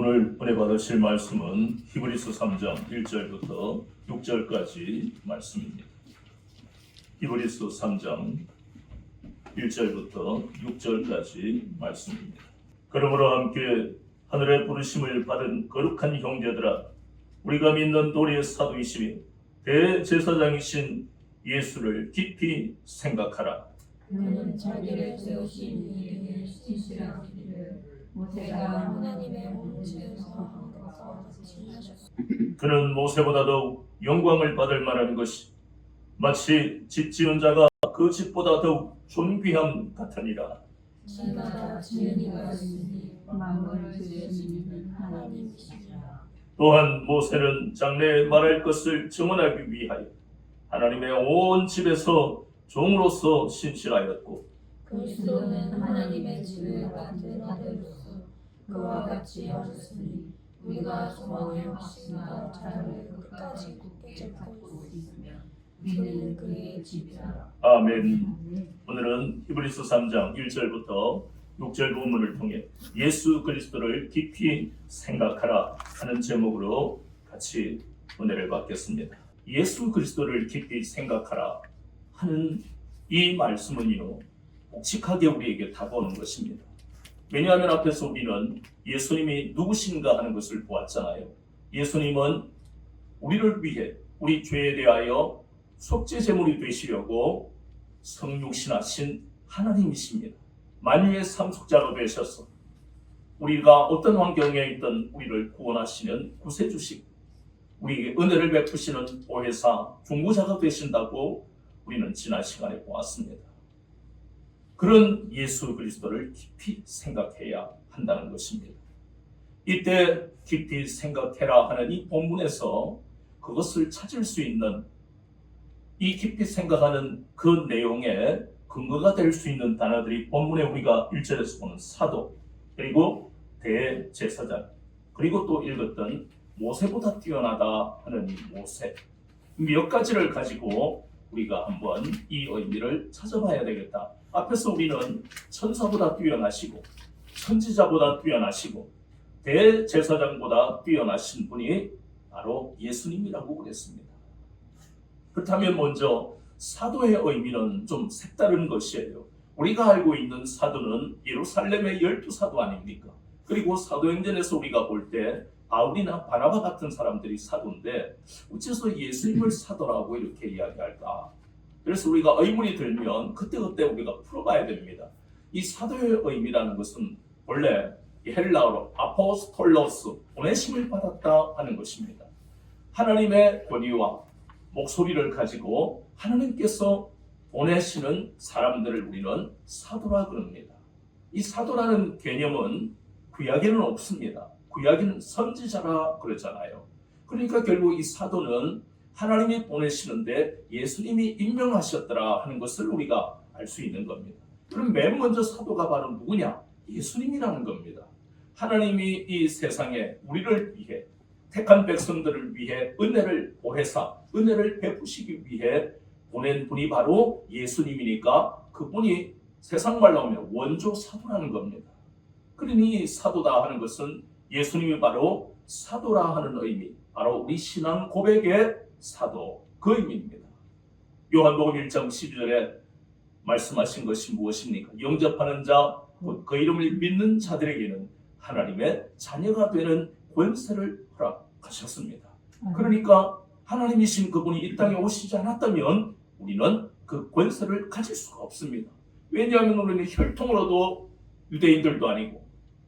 오늘 은혜 받으실 말씀은 히브리서 3장 1절부터 6절까지 말씀입니다. 히브리서 3장 1절부터 6절까지 말씀입니다. 그러므로 함께 하늘의 부르심을 받은 거룩한 형제들아, 우리가 믿는 도리의 사도이시며 대제사장이신 예수를 깊이 생각하라. 그는 자기를 세우신 이에게 신실한 일을 모세가 하나님의 온지에서 한 것과 같이 하셨습니다. 그는 모세보다 더욱 영광을 받을 만한 것이 마치 집 지은 자가 그 집보다 더욱 존귀함 같으니라. 집마다 지은 이가 있으니 만물을 지으신 이는 하나님이시니라. 또한 모세는 장래에 말할 것을 증언하기 위하여 하나님의 온 집에서 종으로서 신실하였고, 그리스도는 하나님의 집을 맡은 아들로서 그와 같이 하셨으니 우리가 소망의 확신과 자유를 끝까지 굳게 잡고 있으며 우리는 그의 집이라. 아멘. 오늘은 히브리서 3장 1절부터 6절 부분을 통해 예수 그리스도를 깊이 생각하라 하는 제목으로 같이 은혜를 받겠습니다. 예수 그리스도를 깊이 생각하라 하는 이 말씀은요, 묵직하게 우리에게 다가오는 것입니다. 왜냐하면 앞에서 우리는 예수님이 누구신가 하는 것을 보았잖아요. 예수님은 우리를 위해 우리 죄에 대하여 속죄 제물이 되시려고 성육신하신 하나님이십니다. 만유의 상속자로 되셔서 우리가 어떤 환경에 있든 우리를 구원하시는 구세주시고 우리에게 은혜를 베푸시는 보혜사, 중보자가 되신다고 우리는 지난 시간에 보았습니다. 그런 예수 그리스도를 깊이 생각해야 한다는 것입니다. 이때 깊이 생각해라 하는 이 본문에서 그것을 찾을 수 있는, 이 깊이 생각하는 그 내용에 근거가 될 수 있는 단어들이 본문에 우리가 1절에서 보는 사도, 그리고 대제사장, 그리고 또 읽었던 모세보다 뛰어나다 하는 이 모세, 몇 가지를 가지고 우리가 한번 이 의미를 찾아봐야 되겠다. 앞에서 우리는 천사보다 뛰어나시고 선지자보다 뛰어나시고 대제사장보다 뛰어나신 분이 바로 예수님이라고 그랬습니다. 그렇다면 먼저 사도의 의미는 좀 색다른 것이에요. 우리가 알고 있는 사도는 예루살렘의 12사도 아닙니까? 그리고 사도행전에서 우리가 볼 때 바울이나 바나바 같은 사람들이 사도인데 어째서 예수님을 사도라고 이렇게 이야기할까? 그래서 우리가 의문이 들면 그때그때 우리가 풀어봐야 됩니다. 이 사도의 의미라는 것은 원래 헬라어로 아포스톨로스, 보내심을 받았다 하는 것입니다. 하나님의 권위와 목소리를 가지고 하나님께서 보내시는 사람들을 우리는 사도라 그럽니다. 이 사도라는 개념은 구약에는 없습니다. 구약에는 선지자라 그러잖아요. 그러니까 결국 이 사도는 하나님이 보내시는데 예수님이 임명하셨더라 하는 것을 우리가 알 수 있는 겁니다. 그럼 맨 먼저 사도가 바로 누구냐? 예수님이라는 겁니다. 하나님이 이 세상에 우리를 위해, 택한 백성들을 위해 은혜를 보혜사, 은혜를 베푸시기 위해 보낸 분이 바로 예수님이니까 그분이 세상 말로 하면 원조 사도라는 겁니다. 그러니 사도다 하는 것은 예수님이 바로 사도라 하는 의미, 바로 우리 신앙 고백의 사도, 그 의미입니다. 요한복음 1장 12절에 말씀하신 것이 무엇입니까? 영접하는 자, 그 이름을 믿는 자들에게는 하나님의 자녀가 되는 권세를 허락하셨습니다. 그러니까 하나님이신 그분이 이 땅에 오시지 않았다면 우리는 그 권세를 가질 수가 없습니다. 왜냐하면 우리는 혈통으로도 유대인들도 아니고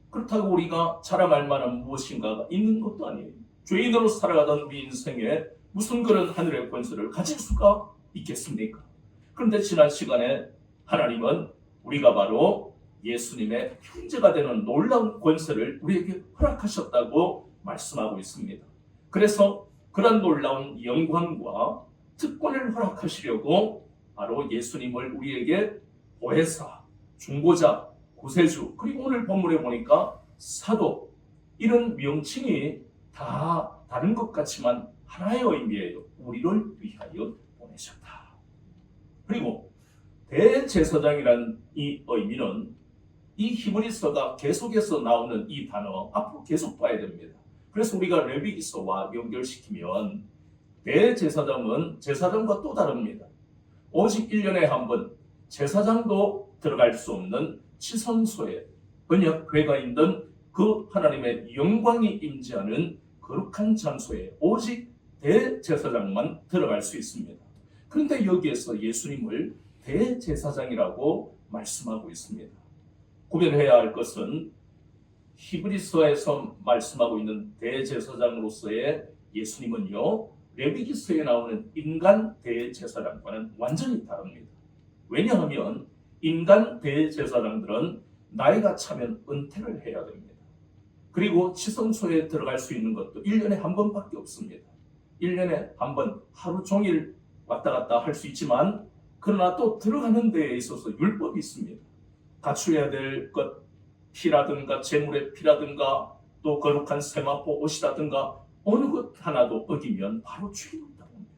그렇다고 우리가 자랑할 만한 무엇인가가 있는 것도 아니에요. 죄인으로 살아가던 우리 인생에 무슨 그런 하늘의 권세를 가질 수가 있겠습니까? 그런데 지난 시간에 하나님은 우리가 바로 예수님의 형제가 되는 놀라운 권세를 우리에게 허락하셨다고 말씀하고 있습니다. 그래서 그런 놀라운 영광과 특권을 허락하시려고 바로 예수님을 우리에게 보혜사, 중보자, 구세주, 그리고 오늘 본문에 보니까 사도, 이런 명칭이 다 다른 것 같지만 하나의 의미예요. 우리를 위하여 보내셨다. 그리고 대제사장이란 이 의미는 이 히브리서가 계속해서 나오는 이 단어 앞으로 계속 봐야 됩니다. 그래서 우리가 레위기서와 연결시키면 대제사장은 제사장과 또 다릅니다. 오직 1년에 한 번 제사장도 들어갈 수 없는 지성소에 언약궤가 있는 그 하나님의 영광이 임재하는 거룩한 장소에 오직 대제사장만 들어갈 수 있습니다. 그런데 여기에서 예수님을 대제사장이라고 말씀하고 있습니다. 구별해야 할 것은 히브리서에서 말씀하고 있는 대제사장으로서의 예수님은요, 레위기서에 나오는 인간 대제사장과는 완전히 다릅니다. 왜냐하면 인간 대제사장들은 나이가 차면 은퇴를 해야 됩니다. 그리고 지성소에 들어갈 수 있는 것도 1년에 한 번밖에 없습니다. 1년에 한 번 하루 종일 왔다 갔다 할 수 있지만 그러나 또 들어가는 데에 있어서 율법이 있습니다. 갖춰야 될 것, 피라든가 제물의 피라든가 또 거룩한 세마포 옷이라든가 어느 것 하나도 어기면 바로 죽임당합니다.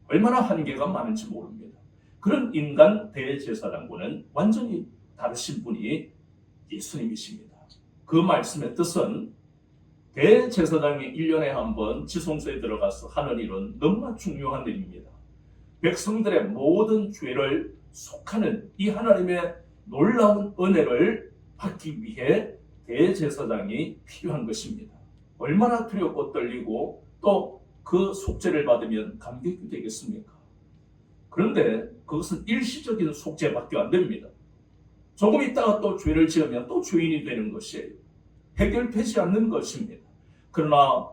얼마나 한계가 많은지 모릅니다. 그런 인간 대제사장과는 완전히 다르신 분이 예수님이십니다. 그 말씀의 뜻은 대제사장이 1년에 한 번 지성소에 들어가서 하는 일은 너무나 중요한 일입니다. 백성들의 모든 죄를 속하는 이 하나님의 놀라운 은혜를 받기 위해 대제사장이 필요한 것입니다. 얼마나 두렵고 떨리고 또 그 속죄를 받으면 감격이 되겠습니까? 그런데 그것은 일시적인 속죄밖에 안 됩니다. 조금 있다가 또 죄를 지으면 또 죄인이 되는 것이에요. 해결되지 않는 것입니다. 그러나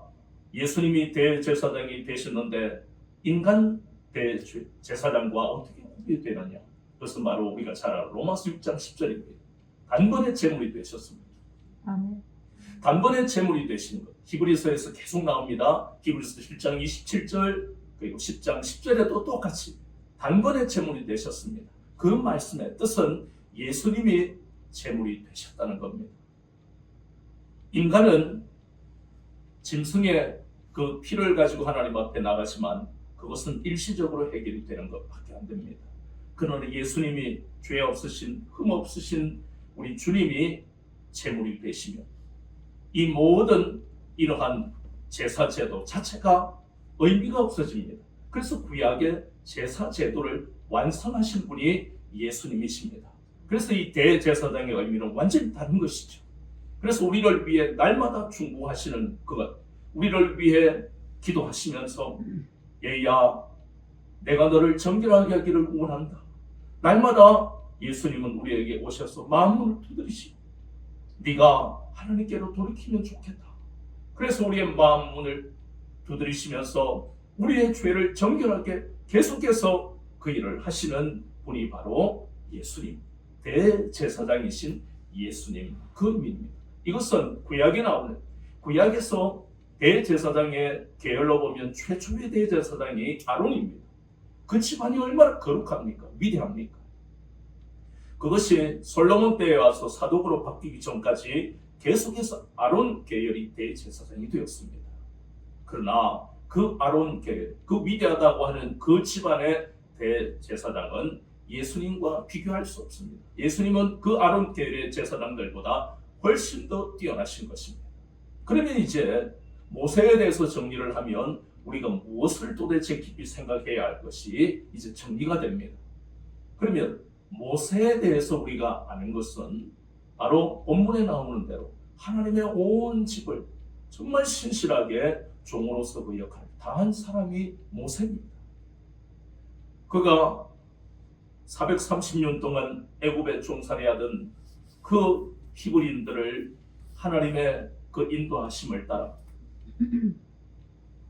예수님이 대제사장이 되셨는데 인간 대제사장과 어떻게 구별되느냐? 그것은 바로 우리가 잘 아는 로마서 6장 10절입니다. 단번에 제물이 되셨습니다. 아멘. 단번에 제물이 되신 것. 히브리서에서 계속 나옵니다. 히브리서 7장 27절 그리고 10장 10절에도 똑같이 단번에 제물이 되셨습니다. 그 말씀의 뜻은 예수님이 제물이 되셨다는 겁니다. 인간은 짐승의 그 피를 가지고 하나님 앞에 나가지만 그것은 일시적으로 해결이 되는 것밖에 안 됩니다. 그러나 예수님이 죄 없으신 흠 없으신 우리 주님이 제물이 되시며 이 모든 이러한 제사제도 자체가 의미가 없어집니다. 그래서 구약의 제사제도를 완성하신 분이 예수님이십니다. 그래서 이 대제사장의 의미는 완전히 다른 것이죠. 그래서 우리를 위해 날마다 중보하시는 그것, 우리를 위해 기도하시면서 얘야 내가 너를 정결하게 하기를 원한다. 날마다 예수님은 우리에게 오셔서 마음문을 두드리시고 네가 하나님께로 돌이키면 좋겠다. 그래서 우리의 마음문을 두드리시면서 우리의 죄를 정결하게 계속해서 그 일을 하시는 분이 바로 예수님, 대제사장이신 예수님 그 의미입니다. 이것은 구약에 나오는 구약에서 대제사장의 계열로 보면 최초의 대제사장이 아론입니다. 그 집안이 얼마나 거룩합니까? 위대합니까? 그것이 솔로몬 때에 와서 사독으로 바뀌기 전까지 계속해서 아론 계열이 대제사장이 되었습니다. 그러나 그 아론 계열, 그 위대하다고 하는 그 집안의 대제사장은 예수님과 비교할 수 없습니다. 예수님은 그 아론 계열의 제사장들보다 훨씬 더 뛰어나신 것입니다. 그러면 이제 모세에 대해서 정리를 하면 우리가 무엇을 도대체 깊이 생각해야 할 것이 이제 정리가 됩니다. 그러면 모세에 대해서 우리가 아는 것은 바로 본문에 나오는 대로 하나님의 온 집을 정말 신실하게 종으로서 그 역할을 다한 사람이 모세입니다. 그가 430년 동안 애굽에 종살이하던 그 히브리인들을 하나님의 그 인도하심을 따라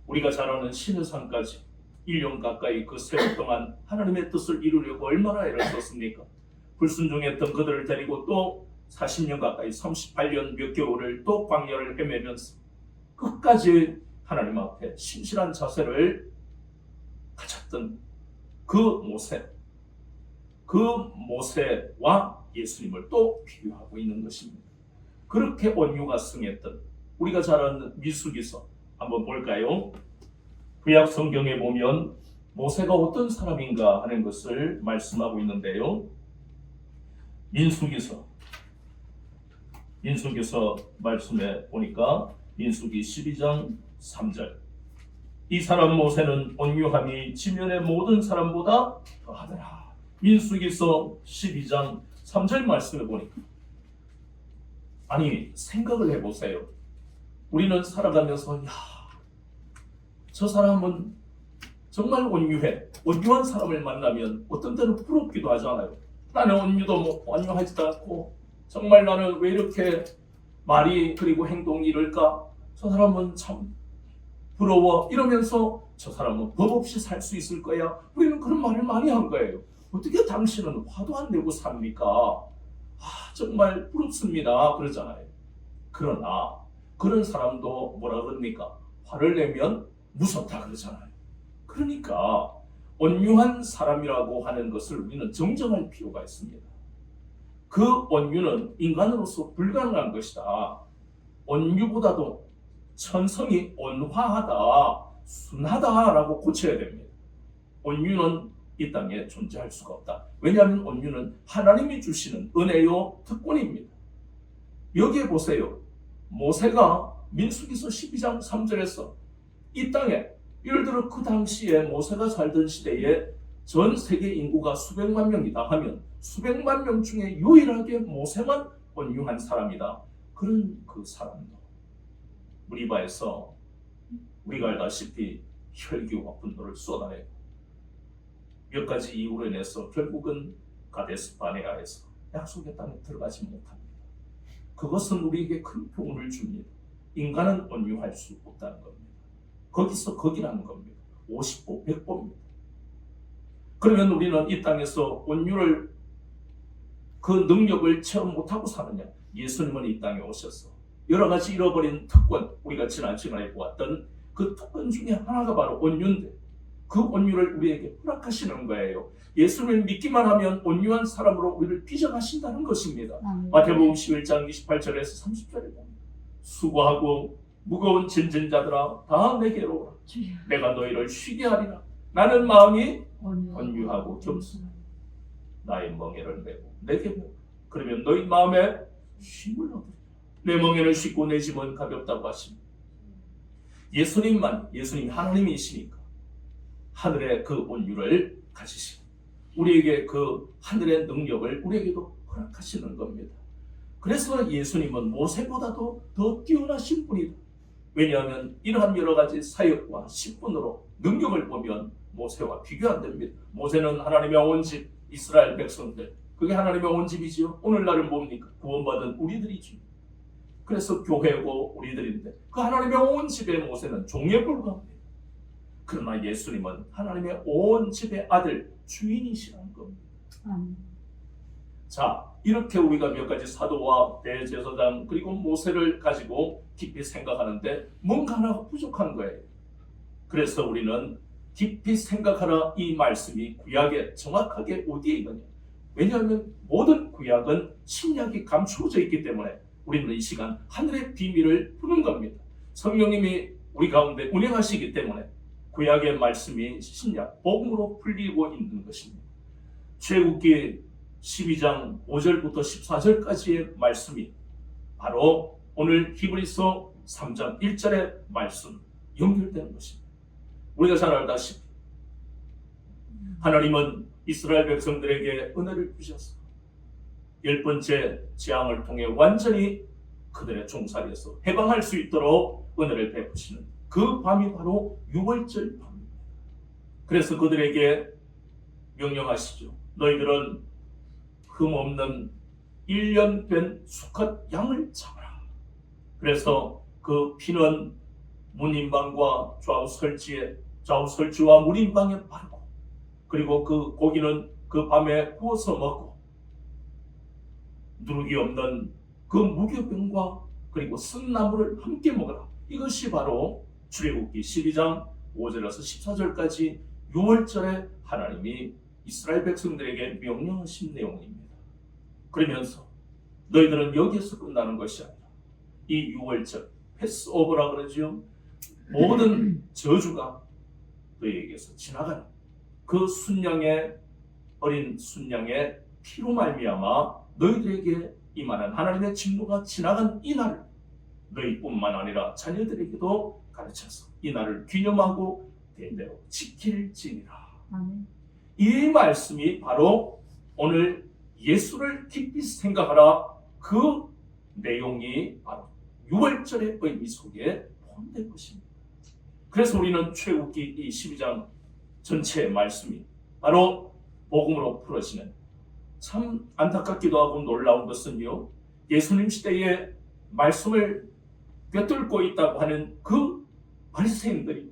우리가 잘 아는 시내산까지 1년 가까이 그 세월 동안 하나님의 뜻을 이루려고 얼마나 애를 썼습니까? 불순종했던 그들을 데리고 또 40년 가까이 38년 몇 개월을 또 광야를 헤매면서 끝까지 하나님 앞에 신실한 자세를 가졌던 그 모세와 예수님을 또 비교하고 있는 것입니다. 그렇게 온유가 승했던 우리가 잘 아는 민수기서 한번 볼까요? 구약 성경에 보면 모세가 어떤 사람인가 하는 것을 말씀하고 있는데요. 민수기서 민수기서 말씀에 보니까 민수기 12장 3절, 이 사람 모세는 온유함이 지면의 모든 사람보다 더하더라. 민수기서 12장 3절 말씀에 보니까, 아니 생각을 해보세요. 우리는 살아가면서 저 사람은 정말 온유해. 온유한 사람을 만나면 어떤 때는 부럽기도 하잖아요. 나는 온유하지도 않고 정말 나는 왜 이렇게 말이 그리고 행동이 이럴까? 저 사람은 참 부러워. 이러면서 저 사람은 법 없이 살 수 있을 거야. 우리는 그런 말을 많이 한 거예요. 어떻게 당신은 화도 안 내고 삽니까? 정말 부럽습니다. 그러잖아요. 그러나 그런 사람도 뭐라 그럽니까? 화를 내면 무섭다 그러잖아요. 그러니까 온유한 사람이라고 하는 것을 우리는 정정할 필요가 있습니다. 그 온유는 인간으로서 불가능한 것이다. 온유보다도 천성이 온화하다, 순하다라고 고쳐야 됩니다. 온유는 이 땅에 존재할 수가 없다. 왜냐하면 온유는 하나님이 주시는 은혜요 특권입니다. 여기에 보세요. 모세가 민수기서 12장 3절에서 이 땅에, 예를 들어 그 당시에 모세가 살던 시대에 전 세계 인구가 수백만 명이다 하면 수백만 명 중에 유일하게 모세만 온유한 사람이다. 그런 그 사람도 무리바에서 우리가 알다시피 혈기와 분노를 쏟아내고 몇 가지 이유로 인해서 결국은 가데스 바네아에서 약속의 땅에 들어가지 못합니다. 그것은 우리에게 큰 교훈을 줍니다. 인간은 온유할 수 없다는 겁니다. 거기서 거기라는 겁니다. 50보, 100보입니다. 그러면 우리는 이 땅에서 온유를, 그 능력을 체험 못하고 사느냐? 예수님은 이 땅에 오셔서 여러 가지 잃어버린 특권, 우리가 지난 시간에 보았던 그 특권 중에 하나가 바로 온유인데, 그 온유를 우리에게 허락하시는 거예요. 예수님을 믿기만 하면 온유한 사람으로 우리를 빚어가신다는 것입니다. 마태복음 11장 28절에서 30절에 보면 수고하고 무거운 짐진 자들아 다 내게로 오라. 내가 너희를 쉬게 하리라. 나는 마음이 온유하고 겸손하니 나의 멍에를 메고 내게 메고 그러면 너희 마음에 쉼을 얻으리라. 내 멍에는 쉽고 내 짐은 가볍다고 하십니다. 예수님 하나님이시니까 하늘의 그 온유를 가지시고 우리에게 그 하늘의 능력을 우리에게도 허락하시는 겁니다. 그래서 예수님은 모세보다도 더 뛰어나신 분이다. 왜냐하면 이러한 여러 가지 사역과 직분으로 능력을 보면 모세와 비교 안 됩니다. 모세는 하나님의 온 집, 이스라엘 백성들, 그게 하나님의 온 집이지요. 오늘날은 뭡니까? 구원받은 우리들이죠. 그래서 교회고 우리들인데 그 하나님의 온 집의 모세는 종에 불과합니다. 그러나 예수님은 하나님의 온 집의 아들, 주인이시라는 겁니다. 자, 이렇게 우리가 몇 가지 사도와 대제사장 그리고 모세를 가지고 깊이 생각하는데 뭔가 하나가 부족한 거예요. 그래서 우리는 깊이 생각하라 이 말씀이 구약에 정확하게 어디에 있느냐. 왜냐하면 모든 구약은 신약이 감추어져 있기 때문에 우리는 이 시간 하늘의 비밀을 푸는 겁니다. 성령님이 우리 가운데 운행하시기 때문에 구약의 말씀이 신약, 복음으로 풀리고 있는 것입니다. 출애굽기 12장 5절부터 14절까지의 말씀이 바로 오늘 히브리서 3장 1절의 말씀 연결되는 것입니다. 우리가 잘 알다시피 하나님은 이스라엘 백성들에게 은혜를 주셔서 10번째 재앙을 통해 완전히 그들의 종살이에서 해방할 수 있도록 은혜를 베푸시는 그 밤이 바로 6월절 밤입니다. 그래서 그들에게 명령하시죠. 너희들은 흠없는 1년 된 수컷 양을 잡아라. 그래서 그 피는 문인방과 좌우설지와 문인방에 바르고 그리고 그 고기는 그 밤에 구워서 먹고 누룩이 없는 그 무교병과 그리고 쓴나물을 함께 먹어라. 이것이 바로 출애굽기 12장 5절에서 14절까지 6월절에 하나님이 이스라엘 백성들에게 명령하신 내용입니다. 그러면서 너희들은 여기에서 끝나는 것이 아니라 이 6월절 패스오버라 그러죠. 모든 저주가 너희에게서 지나가는 그 어린 순양의 피로 말미암아 너희들에게 이만한 하나님의 진노가 지나간 이 날, 너희뿐만 아니라 자녀들에게도 가르쳐서 이 날을 기념하고 대대로 지킬지니라. 아멘. 이 말씀이 바로 오늘 예수를 깊이 생각하라, 그 내용이 바로 6월절의 의미 속에 포함된 것입니다. 그래서 우리는 출애굽기 이 12장 전체의 말씀이 바로 복음으로 풀어지는, 참 안타깝기도 하고 놀라운 것은요, 예수님 시대에 말씀을 꿰뚫고 있다고 하는 그 바리새인들이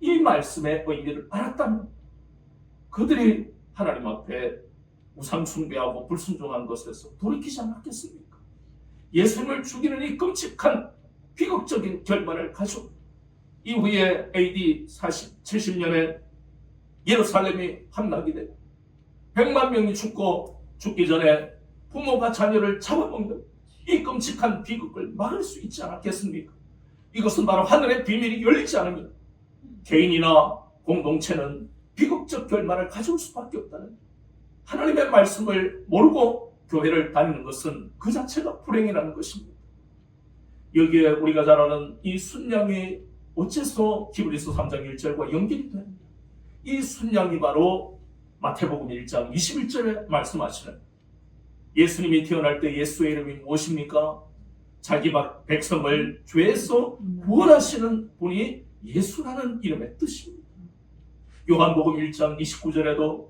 이 말씀의 의미를 알았다면 그들이 하나님 앞에 우상 숭배하고 불순종한 것에서 돌이키지 않았겠습니까? 예수님을 죽이는 이 끔찍한 비극적인 결말을 가지고 이후에 AD 70년에 예루살렘이 함락이 되고 100만 명이 죽기 전에 부모가 자녀를 잡아먹는 이 끔찍한 비극을 막을 수 있지 않았겠습니까? 이것은 바로 하늘의 비밀이 열리지 않으면 개인이나 공동체는 비극적 결말을 가져올 수밖에 없다는, 하나님의 말씀을 모르고 교회를 다니는 것은 그 자체가 불행이라는 것입니다. 여기에 우리가 잘 아는 이 순양이 어째서 히브리서 3장 1절과 연결이 됩니다. 이 순양이 바로 마태복음 1장 21절에 말씀하시는, 예수님이 태어날 때 예수의 이름이 무엇입니까? 자기 백성을 죄에서 구원하시는 분이 예수라는 이름의 뜻입니다. 요한복음 1장 29절에도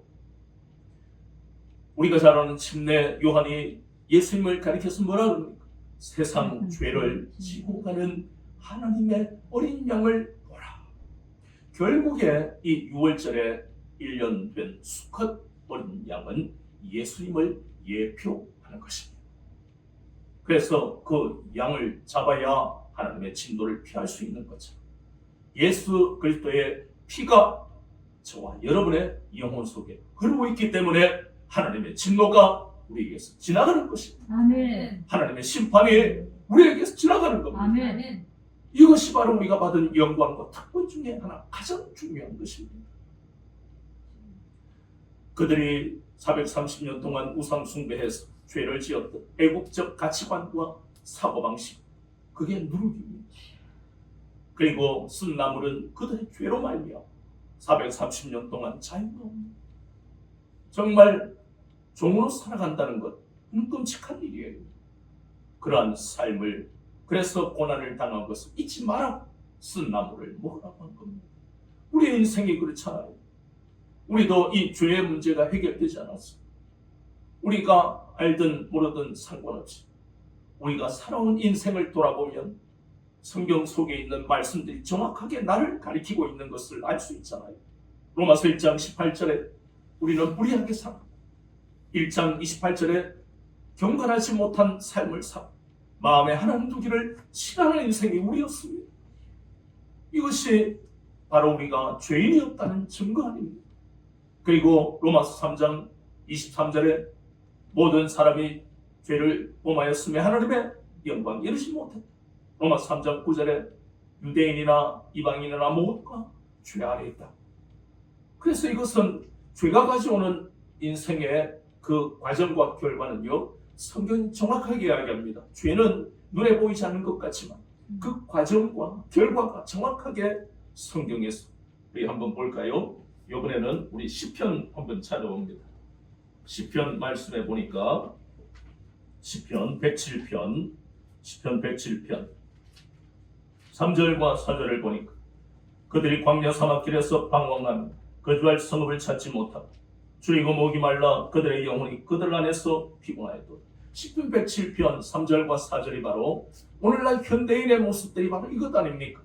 우리가 잘 아는 침례 요한이 예수님을 가리켜서 뭐라 그럽니까? 세상 죄를 지고 가는 하나님의 어린 양을 보라. 결국에 이 6월절에 1년 된 수컷 어린 양은 예수님을 예표하는 것입니다. 그래서 그 양을 잡아야 하나님의 진노를 피할 수 있는 거죠. 예수 그리스도의 피가 저와 여러분의 영혼 속에 흐르고 있기 때문에 하나님의 진노가 우리에게서 지나가는 것입니다. 아멘. 하나님의 심판이 우리에게서 지나가는 겁니다. 아멘. 이것이 바로 우리가 받은 영광과 특권 중에 하나, 가장 중요한 것입니다. 그들이 430년 동안 우상 숭배해서 죄를 지었던 애국적 가치관과 사고방식, 그게 누룩입니다. 그리고 쓴 나물은 그들의 죄로 말미암아 430년 동안 자유가 없는, 정말 종으로 살아간다는 것, 끔찍한 일이에요. 그러한 삶을, 그래서 고난을 당한 것을 잊지 마라, 쓴 나물을 먹으라고 한 겁니다. 우리의 인생이 그렇잖아요. 우리도 이 죄의 문제가 해결되지 않았어요. 우리가 알든 모르든 상관없이 우리가 살아온 인생을 돌아보면 성경 속에 있는 말씀들이 정확하게 나를 가리키고 있는 것을 알 수 있잖아요. 로마서 1장 18절에 우리는 무리하게 살고 1장 28절에 경건하지 못한 삶을 살고 마음에 하나님 두기를 싫어하는 인생이 우리였습니다. 이것이 바로 우리가 죄인이었다는 증거 아닙니다. 그리고 로마서 3장 23절에 모든 사람이 죄를 범하였으며 하나님의 영광 이루지 못했다. 로마서 3장 9절에 유대인이나 이방인이나 모두가 죄 아래 있다. 그래서 이것은 죄가 가져오는 인생의 그 과정과 결과는요, 성경이 정확하게 이야기합니다. 죄는 눈에 보이지 않는 것 같지만 그 과정과 결과가 정확하게 성경에서, 우리 한번 볼까요? 이번에는 우리 시편 한번 찾아봅니다. 시편 말씀해 보니까 시편 107편 3절과 4절을 보니까 그들이 광야 사막길에서 방황하며 거주할 성읍을 찾지 못하고 줄이고 목이 말라 그들의 영혼이 그들 안에서 피곤하였도다. 시편 107편 3절과 4절이 바로 오늘날 현대인의 모습들이 바로 이것 아닙니까?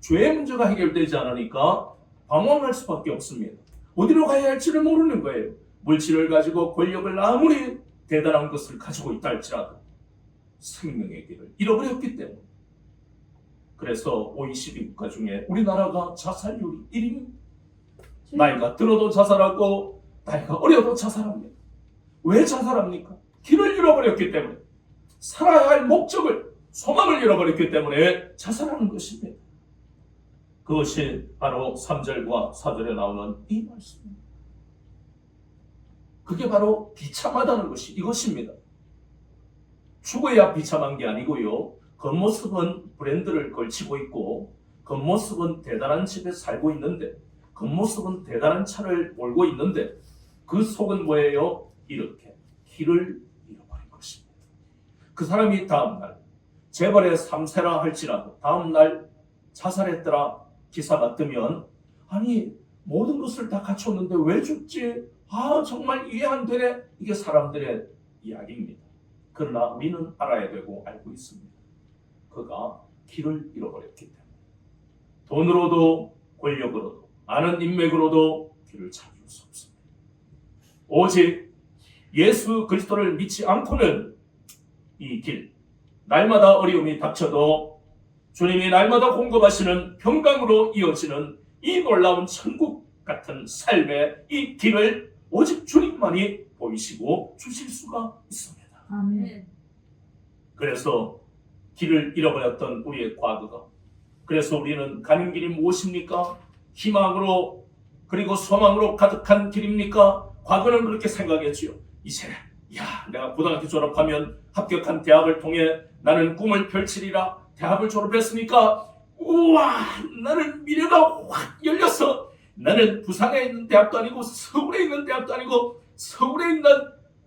죄의 문제가 해결되지 않으니까 방황할 수밖에 없습니다. 어디로 가야 할지를 모르는 거예요. 물질을 가지고 권력을 아무리 대단한 것을 가지고 있다 할지라도 생명의 길을 잃어버렸기 때문에. 그래서 OECD 국가 중에 우리나라가 자살률이 1위입니다. 나이가 들어도 자살하고 나이가 어려도 자살합니다. 왜 자살합니까? 길을 잃어버렸기 때문에, 살아야 할 목적을, 소망을 잃어버렸기 때문에 자살하는 것입니다. 그것이 바로 3절과 4절에 나오는 이 말씀입니다. 그게 바로 비참하다는 것이 이것입니다. 죽어야 비참한 게 아니고요. 겉모습은 브랜드를 걸치고 있고, 겉모습은 대단한 집에 살고 있는데, 겉모습은 대단한 차를 몰고 있는데, 그 속은 뭐예요? 이렇게 길을 잃어버린 것입니다. 그 사람이 다음날 재벌의 3세라 할지라도 다음날 자살했더라 기사가 뜨면, 아니 모든 것을 다 갖췄는데 왜 죽지? 정말 이해 안 되네. 이게 사람들의 이야기입니다. 그러나 우리는 알아야 되고 알고 있습니다. 그가 길을 잃어버렸기 때문에 돈으로도 권력으로도 아는 인맥으로도 길을 찾을 수 없습니다. 오직 예수 그리스도를 믿지 않고는 이 길, 날마다 어려움이 닥쳐도 주님이 날마다 공급하시는 평강으로 이어지는 이 놀라운 천국 같은 삶의 이 길을 오직 주님만이 보이시고 주실 수가 있습니다. 아멘. 그래서 길을 잃어버렸던 우리의 과거가, 그래서 우리는 가는 길이 무엇입니까? 희망으로 그리고 소망으로 가득한 길입니까? 과거는 그렇게 생각했지요. 이제 내가 고등학교 졸업하면 합격한 대학을 통해 나는 꿈을 펼치리라. 대학을 졸업했으니까 우와, 나는 미래가 확 열렸어. 나는 부산에 있는 대학도 아니고 서울에 있는 대학도 아니고 서울에 있는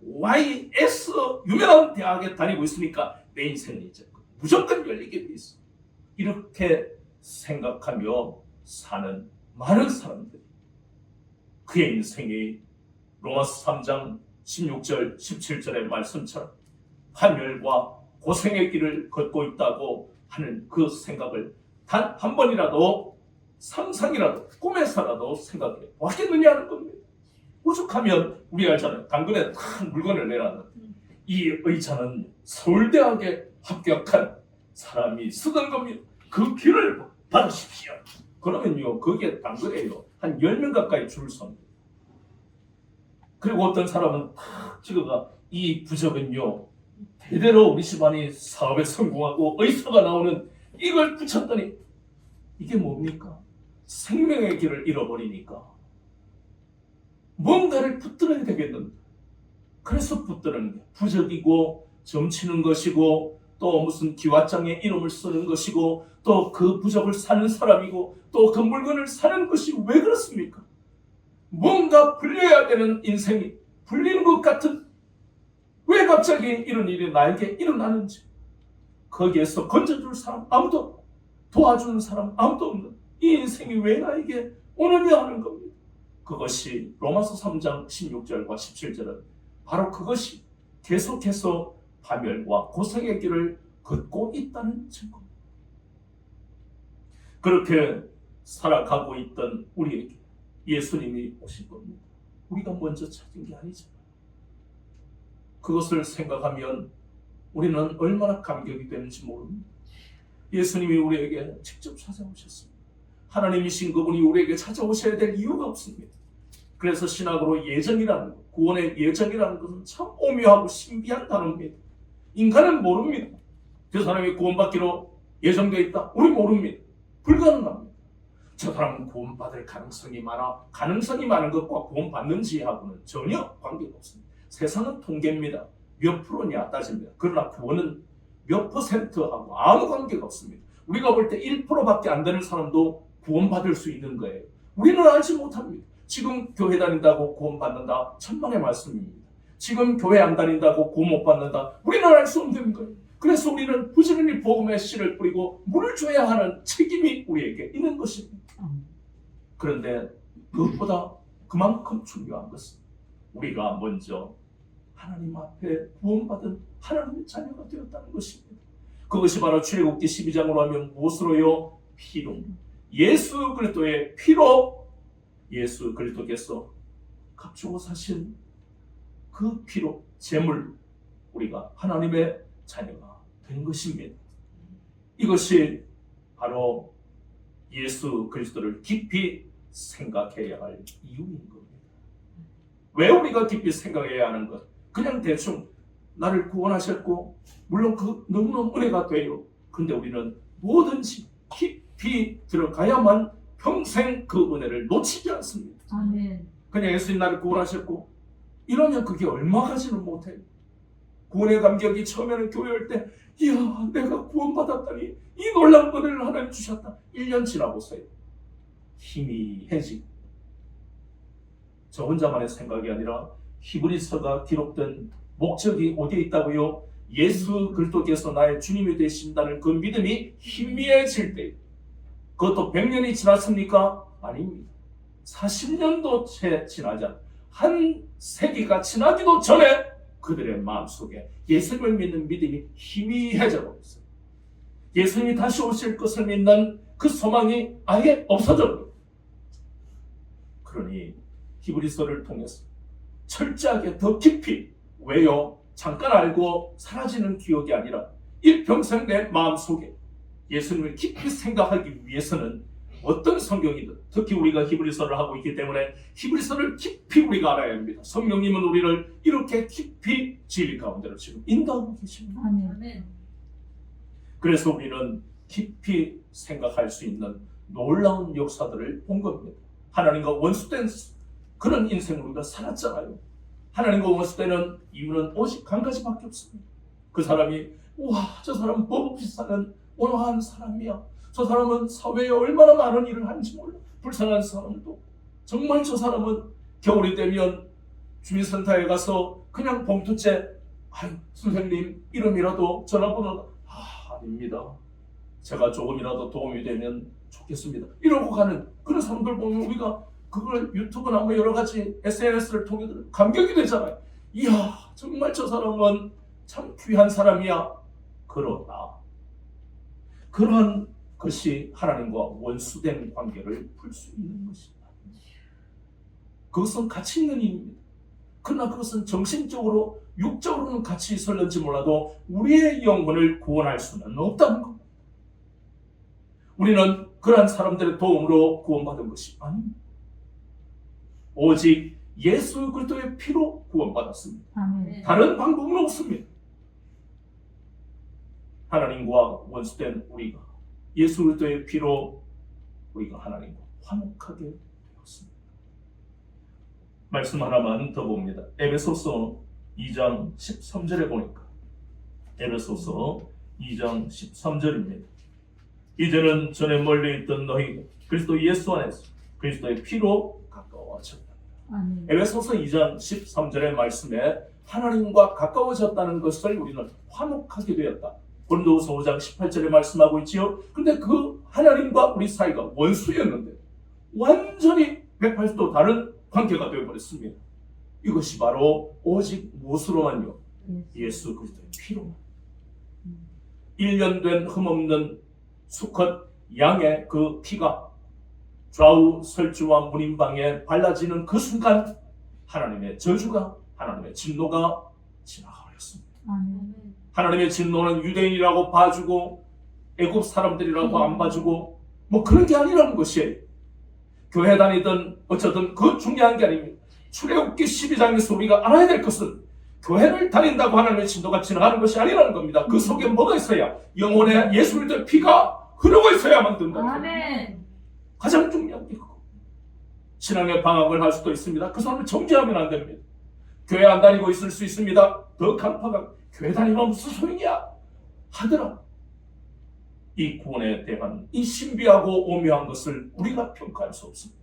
YS 유명한 대학에 다니고 있으니까 내 인생은 이제 무조건 열리게 돼 있어. 이렇게 생각하며 사는 많은 사람들이, 그의 인생이 로마서 3장 16절 17절의 말씀처럼 환멸과 고생의 길을 걷고 있다고 하는 그 생각을 단 한 번이라도 상상이라도 꿈에서라도 생각해 왔겠느냐는 겁니다. 오죽하면 우리 알잖아요. 당근에 탁 물건을 내놨는데 이 의자는 서울대학에 합격한 사람이 쓰던 겁니다. 그 길을 받으십시오. 그러면요, 거기에 당근에요 한 10명 가까이 줄을 섭니다. 그리고 어떤 사람은 탁 찍어가 이 부적은요 대대로 우리 집안이 사업에 성공하고 의사가 나오는 이걸 붙였더니 이게 뭡니까? 생명의 길을 잃어버리니까 뭔가를 붙들어야 되겠는데, 그래서 붙드는 게 부적이고 점치는 것이고 또 무슨 기와장에 이름을 쓰는 것이고 또 그 부적을 사는 사람이고 또 그 물건을 사는 것이 왜 그렇습니까? 뭔가 불려야 되는 인생이 불리는 것 같은, 왜 갑자기 이런 일이 나에게 일어나는지, 거기에서 건져줄 사람 아무도 없고 도와주는 사람 아무도 없는 이 인생이 왜 나에게 오느냐 하는 겁니다. 그것이 로마서 3장 16절과 17절은 바로 그것이 계속해서 파멸과 고생의 길을 걷고 있다는 증거입니다. 그렇게 살아가고 있던 우리에게 예수님이 오신 겁니다. 우리가 먼저 찾은 게 아니잖아요. 그것을 생각하면 우리는 얼마나 감격이 되는지 모릅니다. 예수님이 우리에게 직접 찾아오셨습니다. 하나님이신 그분이 우리에게 찾아오셔야 될 이유가 없습니다. 그래서 신학으로 예정이라는 것, 구원의 예정이라는 것은 참 오묘하고 신비한 단어입니다. 인간은 모릅니다. 그 사람이 구원받기로 예정되어 있다? 우리 모릅니다. 불가능합니다. 저 사람은 구원받을 가능성이 많은 것과 구원받는지하고는 전혀 관계가 없습니다. 세상은 통계입니다. 몇 프로냐 따집니다. 그러나 구원은 몇 퍼센트하고 아무 관계가 없습니다. 우리가 볼 때 1%밖에 안 되는 사람도 구원받을 수 있는 거예요. 우리는 알지 못합니다. 지금 교회 다닌다고 구원받는다, 천만의 말씀입니다. 지금 교회 안 다닌다고 구원 못 받는다, 우리는 알 수 없는 거예요. 그래서 우리는 부지런히 복음의 씨를 뿌리고 물을 줘야 하는 책임이 우리에게 있는 것입니다. 그런데 그것보다 그만큼 중요한 것은 우리가 먼저 하나님 앞에 구원받은 하나님의 자녀가 되었다는 것입니다. 그것이 바로 출애굽기 12장으로 하면 무엇으로요? 피로. 예수 그리스도의 피로, 예수 그리스도께서 값주고 사신 그 피로, 제물, 우리가 하나님의 자녀가 된 것입니다. 이것이 바로 예수 그리스도를 깊이 생각해야 할 이유인 겁니다. 왜 우리가 깊이 생각해야 하는 것? 그냥 대충 나를 구원하셨고 물론 그 너무너무 은혜가 돼요. 근데 우리는 뭐든지 깊이 들어가야만 평생 그 은혜를 놓치지 않습니다. 아멘. 그냥 예수님 나를 구원하셨고 이러면 그게 얼마 가지는 못해요. 구원의 감격이 처음에는 교회 올 때 이야 내가 구원받았다니 이 놀라운 은혜를 하나님 주셨다. 1년 지나보세요. 희미해지. 저 혼자만의 생각이 아니라 히브리서가 기록된 목적이 어디에 있다고요? 예수 그리스도께서 나의 주님이 되신다는 그 믿음이 희미해질 때, 그것도 100년이 지났습니까? 아닙니다. 40년도 채 지나지 않, 한 세기가 지나기도 전에 그들의 마음속에 예수님을 믿는 믿음이 희미해져 버렸어요. 예수님이 다시 오실 것을 믿는 그 소망이 아예 없어져 버렸어요. 그러니 히브리서를 통해서 철저하게 더 깊이, 왜요? 잠깐 알고 사라지는 기억이 아니라 일평생 내 마음속에 예수님을 깊이 생각하기 위해서는 어떤 성경이든, 특히 우리가 히브리서를 하고 있기 때문에 히브리서를 깊이 우리가 알아야 합니다. 성령님은 우리를 이렇게 깊이 진리 가운데로 지금 인도하고 계십니다. 아멘. 그래서 우리는 깊이 생각할 수 있는 놀라운 역사들을 본 겁니다. 하나님과 원수된 그런 인생을 우리가 살았잖아요. 하나님과 원수되는 이유는 오직 한 가지밖에 없습니다. 그 사람이 우와 저 사람 법 없이 사는 온화한 사람이야. 저 사람은 사회에 얼마나 많은 일을 하는지 몰라. 불쌍한 사람도. 정말 저 사람은 겨울이 되면 주민센터에 가서 그냥 봉투째 아유 선생님 이름이라도 전화번호 아닙니다. 제가 조금이라도 도움이 되면 좋겠습니다. 이러고 가는 그런 사람들 보면 우리가 그걸 유튜브나 뭐 여러 가지 SNS를 통해 감격이 되잖아요. 이야 정말 저 사람은 참 귀한 사람이야. 그러나 그러한 것이 하나님과 원수된 관계를 풀 수 있는 것입니다. 그것은 가치 있는 일입니다. 그러나 그것은 정신적으로 육적으로는 가치 있을는지 몰라도 우리의 영혼을 구원할 수는 없다는 겁니다. 우리는 그러한 사람들의 도움으로 구원받은 것이 아닙니다. 오직 예수 그리스도의 피로 구원받았습니다. 아멘. 다른 방법은 없습니다. 하나님과 원수된 우리가 예수 그리스도의 피로 우리가 하나님과 화목하게 되었습니다. 말씀 하나만 더 봅니다. 에베소서 2장 13절에 보니까 에베소서 2장 13절입니다. 이제는 전에 멀리 있던 너희가 그리스도 예수 안에서 그리스도의 피로 가까워졌다. 아멘. 에베소서 2장 13절의 말씀에 하나님과 가까워졌다는 것을 우리는 화목하게 되었다. 고린도후서 5장 18절에 말씀하고 있지요. 근데 그 하나님과 우리 사이가 원수였는데 완전히 180도 다른 관계가 되어버렸습니다. 이것이 바로 오직 무엇으로만요? 예수 그리스도의 피로. 1년 된 흠없는 수컷 양의 그 피가 좌우 설주와 문인방에 발라지는 그 순간 하나님의 저주가, 하나님의 진노가 지나가버렸습니다. 아멘. 하나님의 진노는 유대인이라고 봐주고 애굽 사람들이라고 안 봐주고 뭐 그런 게 아니라는 것이에요. 교회 다니든 어쩌든 그 중요한 게 아닙니다. 출애굽기 12장에서 우리가 알아야 될 것은 교회를 다닌다고 하나님의 진노가 지나가는 것이 아니라는 겁니다. 그 속에 뭐가 있어야? 영혼에 예수 그리스도의 피가 흐르고 있어야만 된다. 아멘. 가장 중요한 게 그거. 신앙의 방황을 할 수도 있습니다. 그 사람을 정죄하면 안 됩니다. 교회 안 다니고 있을 수 있습니다. 더 간파가 교회 다니면 무슨 소용이야 하더라. 이 구원에 대한 이 신비하고 오묘한 것을 우리가 평가할 수 없습니다.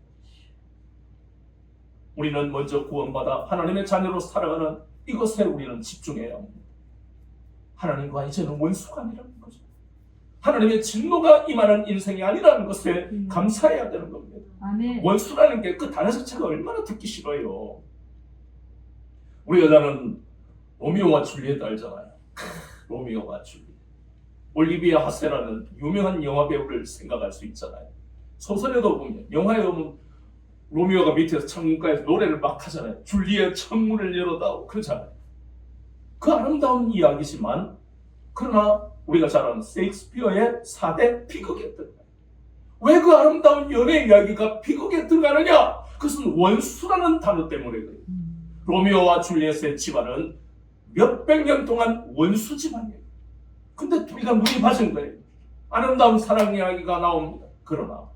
우리는 먼저 구원받아 하나님의 자녀로 살아가는 이것에 우리는 집중해야 합니다. 하나님과 이제는 원수가 아니라는 거죠. 하나님의 진노가 임하는 인생이 아니라는 것에 감사해야 되는 겁니다. 아멘. 원수라는 게 그 단어 자체가 얼마나 듣기 싫어요. 우리 여자는 로미오와 줄리엣 알잖아요. 로미오와 줄리엣. 올리비아 하세라는 유명한 영화 배우를 생각할 수 있잖아요. 소설에도 보면, 영화에 보면 로미오가 밑에서 창문가에서 노래를 막 하잖아요. 줄리엣 창문을 열어다오 그러잖아요. 그 아름다운 이야기지만 그러나 우리가 잘 아는 셰익스피어의 4대 비극에 들어가요. 왜 그 아름다운 연애 이야기가 비극에 들어가느냐? 그것은 원수라는 단어 때문에 그래요. 로미오와 줄리엣의 집안은 몇백 년 동안 원수 집안이에요. 근데 둘이가 눈이 맞은 거예요. 아름다운 사랑 이야기가 나옵니다. 그러나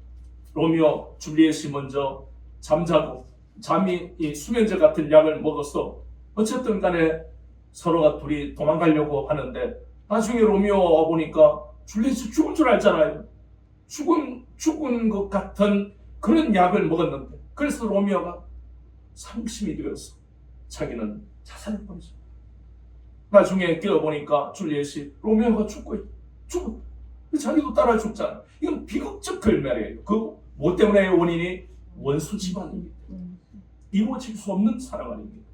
로미오, 줄리엣이 먼저 잠자고 잠이 이 수면제 같은 약을 먹어서 어쨌든 간에 서로가 둘이 도망가려고 하는데 나중에 로미오가 와보니까 줄리엣이 죽은 줄 알잖아요. 죽은 것 같은 그런 약을 먹었는데, 그래서 로미오가 상심이 되어서 자기는 자살을 벌였어요. 나중에 깨어보니까 줄리엣이 로미오가 죽고 자기도 따라 죽잖아. 이건 비극적 결말이에요. 그 뭐 때문에 원인이 원수 집안입니다. 이루어질 수 없는 사랑 아닙니다.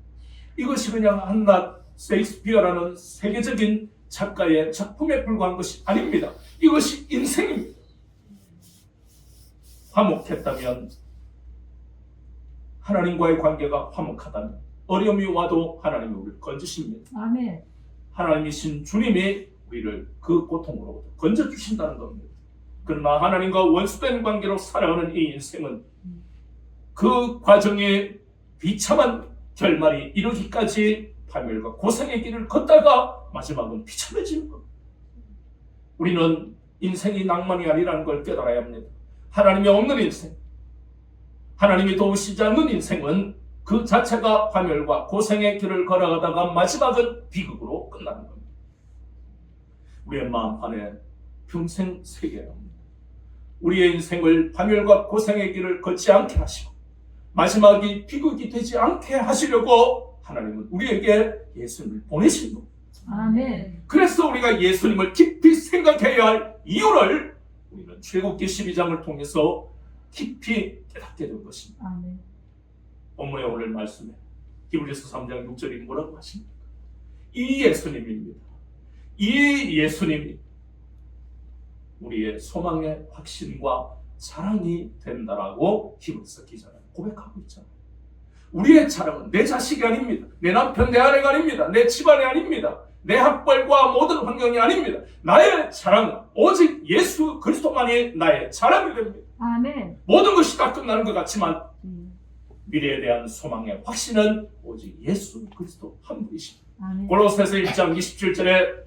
이것이 그냥 한낱 셰익스피어라는 세계적인 작가의 작품에 불과한 것이 아닙니다. 이것이 인생입니다. 화목했다면, 하나님과의 관계가 화목하다면 어려움이 와도 하나님이 우리를 건지십니다. 아멘. 하나님이신 주님이 우리를 그 고통으로부터 건져주신다는 겁니다. 그러나 하나님과 원수된 관계로 살아가는 이 인생은 그 과정에 비참한 결말이 이르기까지 파멸과 고생의 길을 걷다가 마지막은 비참해지는 겁니다. 우리는 인생이 낭만이 아니라는 걸 깨달아야 합니다. 하나님이 없는 인생, 하나님이 도우시지 않는 인생은 그 자체가 파멸과 고생의 길을 걸어가다가 마지막은 비극으로 끝나는 겁니다. 우리의 마음 안에 평생 새겨야 합니다. 우리의 인생을 파멸과 고생의 길을 걷지 않게 하시고 마지막이 비극이 되지 않게 하시려고 하나님은 우리에게 예수님을 보내신 겁니다. 아멘. 그래서 우리가 예수님을 깊이 생각해야 할 이유를 우리는 출애굽기 12장을 통해서 깊이 깨닫게 된 것입니다. 아멘. 본문의 오늘 말씀에 히브리서 3장 6절이 뭐라고 하십니까? 이 예수님입니다. 이 예수님이 우리의 소망의 확신과 자랑이 된다라고 히브리서 기자는 고백하고 있잖아요. 우리의 자랑은 내 자식이 아닙니다. 내 남편, 내 아내가 아닙니다. 내 집안이 아닙니다. 내 학벌과 모든 환경이 아닙니다. 나의 자랑은 오직 예수 그리스도만이 나의 자랑이 됩니다. 아멘. 모든 것이 다 끝나는 것 같지만 미래에 대한 소망의 확신은 오직 예수 그리스도 한 분이십니다. 아멘. 골로새서 1장 27절에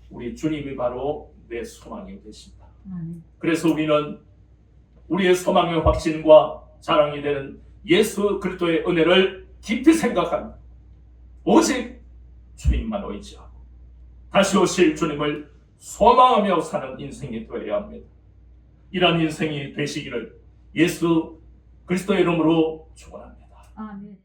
우리 주님이 바로 내 소망이 되십니다. 아멘. 그래서 우리는 우리의 소망의 확신과 자랑이 되는 예수 그리스도의 은혜를 깊이 생각합니다. 오직 주님만 의지하고 다시 오실 주님을 소망하며 사는 인생이 되어야 합니다. 이러한 인생이 되시기를 예수 그리스도의 이름으로 축원합니다. 아멘.